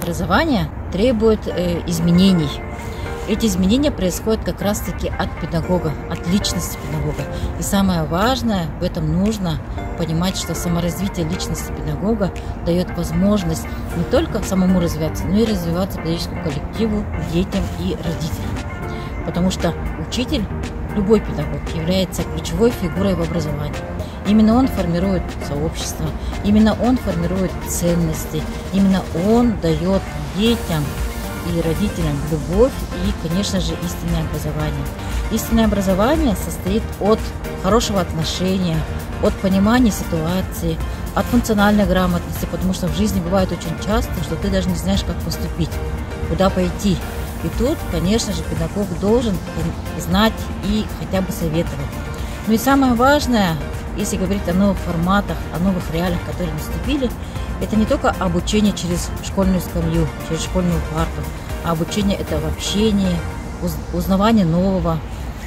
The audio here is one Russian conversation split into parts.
образование требует изменений. Эти изменения происходят как раз-таки от педагога, от личности педагога. И самое важное, в этом нужно понимать, что саморазвитие личности педагога дает возможность не только самому развиваться, но и развиваться педагогическому коллективу, детям и родителям. Потому что учитель, любой педагог, является ключевой фигурой в образовании. Именно он формирует сообщество, именно он формирует ценности, именно он дает детям и родителям любовь и, конечно же, истинное образование. Истинное образование состоит от хорошего отношения, от понимания ситуации, от функциональной грамотности, потому что в жизни бывает очень часто, что ты даже не знаешь, как поступить, куда пойти. И тут, конечно же, педагог должен знать и хотя бы советовать. Ну и самое важное, если говорить о новых форматах, о новых реалиях, которые наступили, это не только обучение через школьную скамью, через школьную парту, а обучение это в общении, узнавание нового,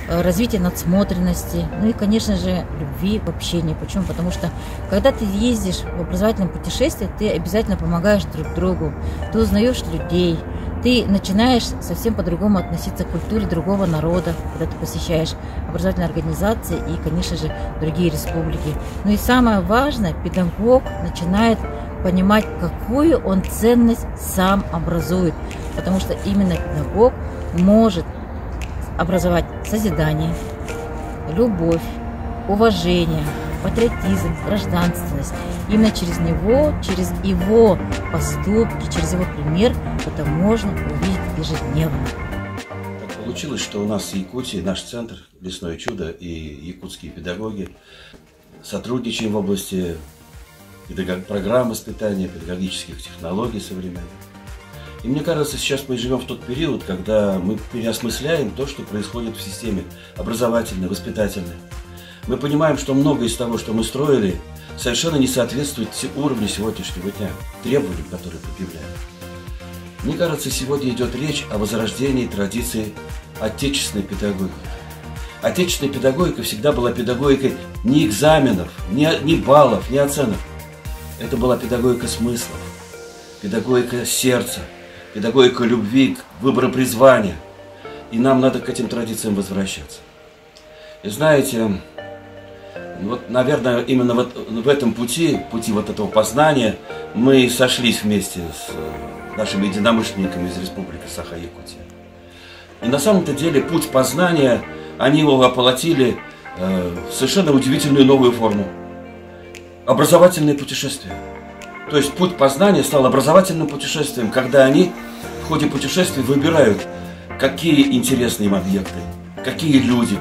развитие надсмотренности, ну и, конечно же, любви в общении. Почему? Потому что, когда ты ездишь в образовательном путешествии, ты обязательно помогаешь друг другу, ты узнаешь людей, ты начинаешь совсем по-другому относиться к культуре другого народа, когда ты посещаешь образовательные организации и, конечно же, другие республики. Ну и самое важное, педагог начинает понимать, какую он ценность сам образует, потому что именно педагог может образовать созидание, любовь, уважение, патриотизм, гражданственность. Именно через него, через его поступки, через его пример это можно увидеть ежедневно. Так получилось, что у нас в Якутии наш центр «Лесное чудо» и якутские педагоги сотрудничаем в области программ воспитания, педагогических технологий современных. И мне кажется, сейчас мы живем в тот период, когда мы переосмысляем то, что происходит в системе образовательной, воспитательной. Мы понимаем, что многое из того, что мы строили, совершенно не соответствует уровню сегодняшнего дня, требованиям, которые предъявляем. Мне кажется, сегодня идет речь о возрождении традиции отечественной педагогики. Отечественная педагогика всегда была педагогикой не экзаменов, не баллов, не оценок. Это была педагогика смыслов, педагогика сердца, педагогика любви, выбора призвания. И нам надо к этим традициям возвращаться. И знаете, вот, наверное, именно вот в этом пути вот этого познания, мы сошлись вместе с нашими единомышленниками из Республики Саха-Якутия. И на самом-то деле путь познания, они его воплотили в совершенно удивительную новую форму. Образовательные путешествия. То есть путь познания стал образовательным путешествием, когда они в ходе путешествий выбирают, какие интересные им объекты, какие люди,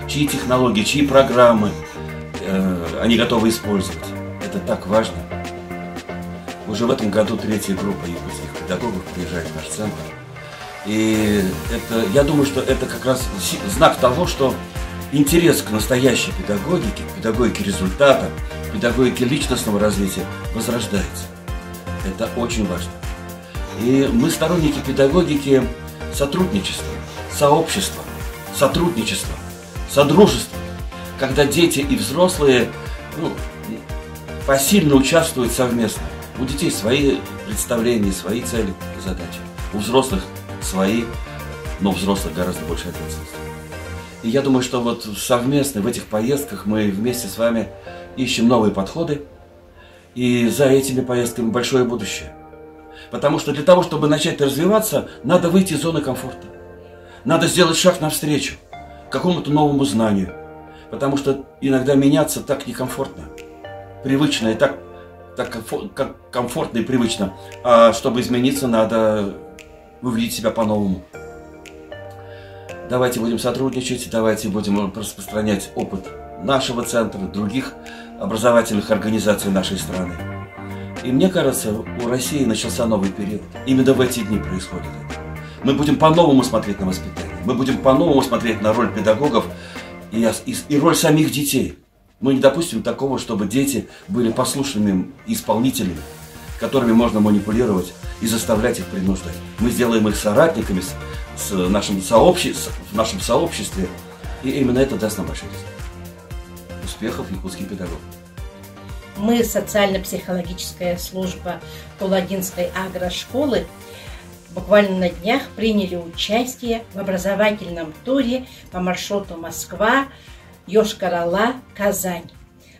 чьи технологии, чьи программы они готовы использовать. Это так важно. Уже в этом году третья группа якутских педагогов приезжает в наш центр. И я думаю, что это как раз знак того, что интерес к настоящей педагогике, к педагогике результата, к педагогике личностного развития возрождается. Это очень важно. И мы сторонники педагогики сотрудничества, сообщества, сотрудничества, содружества, когда дети и взрослые посильно участвуют совместно. У детей свои представления, свои цели и задачи. У взрослых свои, но у взрослых гораздо больше ответственности. И я думаю, что вот совместно в этих поездках мы вместе с вами ищем новые подходы. И за этими поездками большое будущее. Потому что для того, чтобы начать развиваться, надо выйти из зоны комфорта. Надо сделать шаг навстречу какому-то новому знанию. Потому что иногда меняться так некомфортно. Привычно и так комфортно и привычно. А чтобы измениться, надо увидеть себя по-новому. Давайте будем сотрудничать, давайте будем распространять опыт нашего центра, других образовательных организаций нашей страны. И мне кажется, у России начался новый период. Именно в эти дни происходит это. Мы будем по-новому смотреть на воспитание. Мы будем по-новому смотреть на роль педагогов и роль самих детей. Мы не допустим такого, чтобы дети были послушными исполнителями, которыми можно манипулировать и заставлять их принуждать. Мы сделаем их соратниками в нашем сообществе, и именно это даст нам большой результат. Успехов якутским педагогам! Мы, социально-психологическая служба Тулагинской агрошколы, буквально на днях приняли участие в образовательном туре по маршруту Москва, Йошкар-Ола, Казань.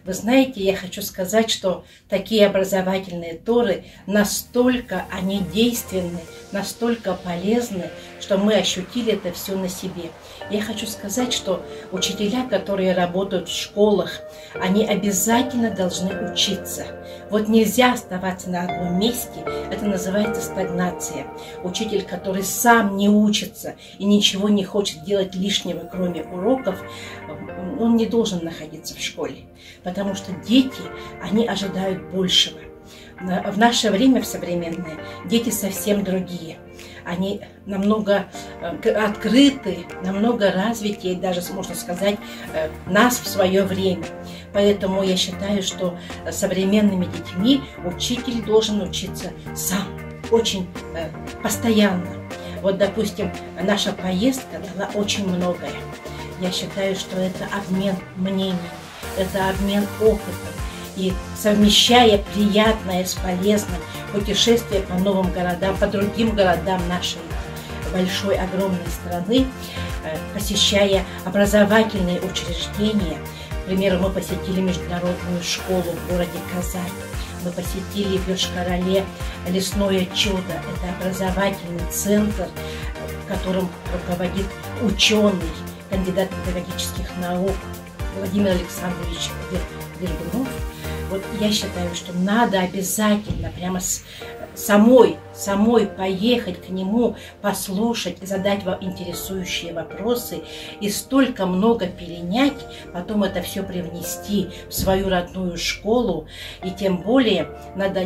Вы знаете, я хочу сказать, что такие образовательные туры настолько они действенны, настолько полезны, что мы ощутили это все на себе. Я хочу сказать, что учителя, которые работают в школах, они обязательно должны учиться. Вот нельзя оставаться на одном месте, это называется стагнация. Учитель, который сам не учится и ничего не хочет делать лишнего, кроме уроков, он не должен находиться в школе, потому что дети, они ожидают большего. В наше время, в современное, дети совсем другие. Они намного открыты, намного развитее, даже, можно сказать, нас в свое время. Поэтому я считаю, что современными детьми учитель должен учиться сам, очень постоянно. Вот, допустим, наша поездка дала очень многое. Я считаю, что это обмен мнений, это обмен опытом. И совмещая приятное с полезным, путешествие по новым городам, по другим городам нашей большой, огромной страны, посещая образовательные учреждения. К примеру, мы посетили международную школу в городе Казань. Мы посетили в Йошкар-Оле лесное чудо. Это образовательный центр, которым руководит ученый, кандидат педагогических наук Владимир Александрович Дергунов. Вот я считаю, что надо обязательно прямо самой поехать к нему, послушать, задать вам интересующие вопросы и столько много перенять, потом это все привнести в свою родную школу. И тем более надо,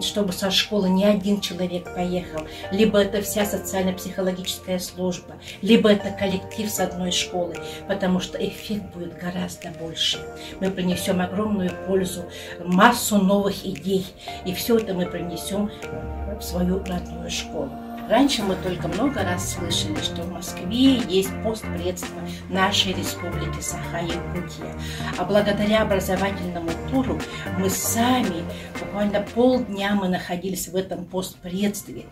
чтобы со школы не один человек поехал, либо это вся социально-психологическая служба, либо это коллектив с одной школы, потому что эффект будет гораздо больше. Мы принесем огромную пользу, массу новых идей, и все это мы принесем в свою родную школу. Раньше мы только много раз слышали, что в Москве есть постпредство нашей республики Саха-Якутия. А благодаря образовательному туру мы сами, буквально полдня мы находились в этом постпредстве,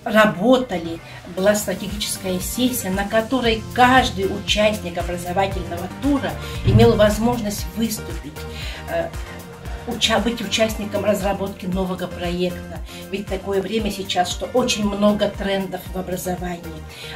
работали, была стратегическая сессия, на которой каждый участник образовательного тура имел возможность выступить, быть участником разработки нового проекта. Ведь такое время сейчас, что очень много трендов в образовании.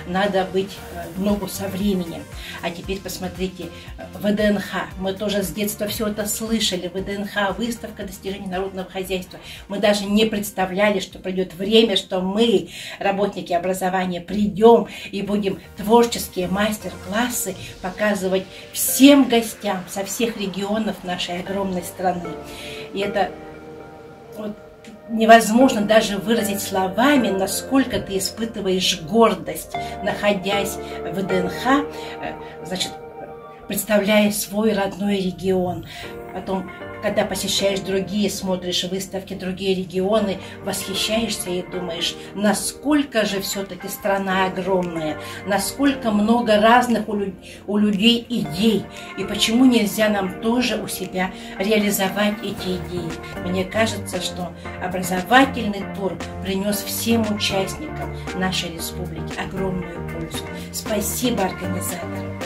Надо быть в ногу со временем. А теперь посмотрите, ВДНХ. Мы тоже с детства все это слышали. ВДНХ, выставка достижений народного хозяйства. Мы даже не представляли, что придет время, что мы, работники образования, придем и будем творческие мастер-классы показывать всем гостям со всех регионов нашей огромной страны. И это вот невозможно даже выразить словами, насколько ты испытываешь гордость, находясь в ВДНХ, значит, представляя свой родной регион. Потом, когда посещаешь другие, смотришь выставки, другие регионы, восхищаешься и думаешь, насколько же все-таки страна огромная, насколько много разных у людей идей, и почему нельзя нам тоже у себя реализовать эти идеи. Мне кажется, что образовательный тур принес всем участникам нашей республики огромную пользу. Спасибо организаторам.